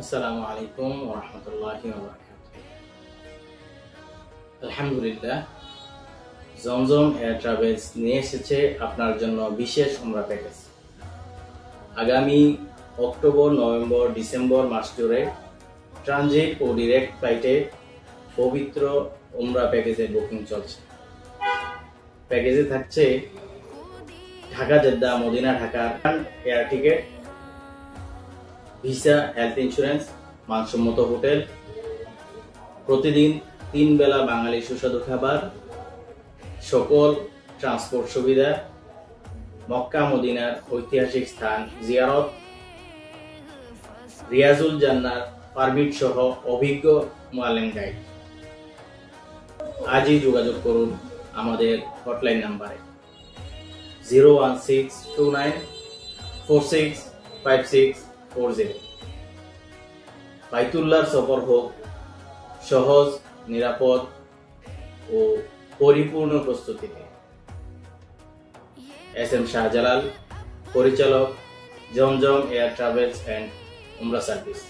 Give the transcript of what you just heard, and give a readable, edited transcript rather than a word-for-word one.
আসসালামু আলাইকুম ওয়া রাহমাতুল্লাহি ওয়া বারাকাতুহু। আলহামদুলিল্লাহ, জমজম এয়ার ট্রাভেলস নিয়ে এসেছে আপনার জন্য বিশেষ উমরা প্যাকেজ। আগামী অক্টোবর, নভেম্বর, ডিসেম্বর মাস জুড়ে ট্রানজিট ও ডিরেক্ট ফ্লাইটে পবিত্র উমরা প্যাকেজের বুকিং চলছে। প্যাকেজে থাকছে ঢাকা জেদ্দা মদিনা ঢাকার air ticket, visa, health insurance, মানসম্মত হোটেল, প্রতিদিন 3 বেলা বাঙালি সুস্বাদু খাবার, সকল ট্রান্সপোর্ট সুবিধা, মক্কা মদিনার ঐতিহাসিক স্থান জিয়ারত, রিয়াজুল জান্নাত পারমিট সহ অভিজ্ঞ মুআল্লিম গাইড। আজই যোগাযোগ করুন আমাদের হটলাইন নাম্বারে 01629465640। বাইতুল্লাহর সফর হোক সহজ, নিরাপদ ও পরিপূর্ণ প্রস্তুতিতে। এস.এম. শাহজালাল, পরিচালক, জমজম এয়ার ট্রাভেলস এন্ড উমরা সার্ভিস।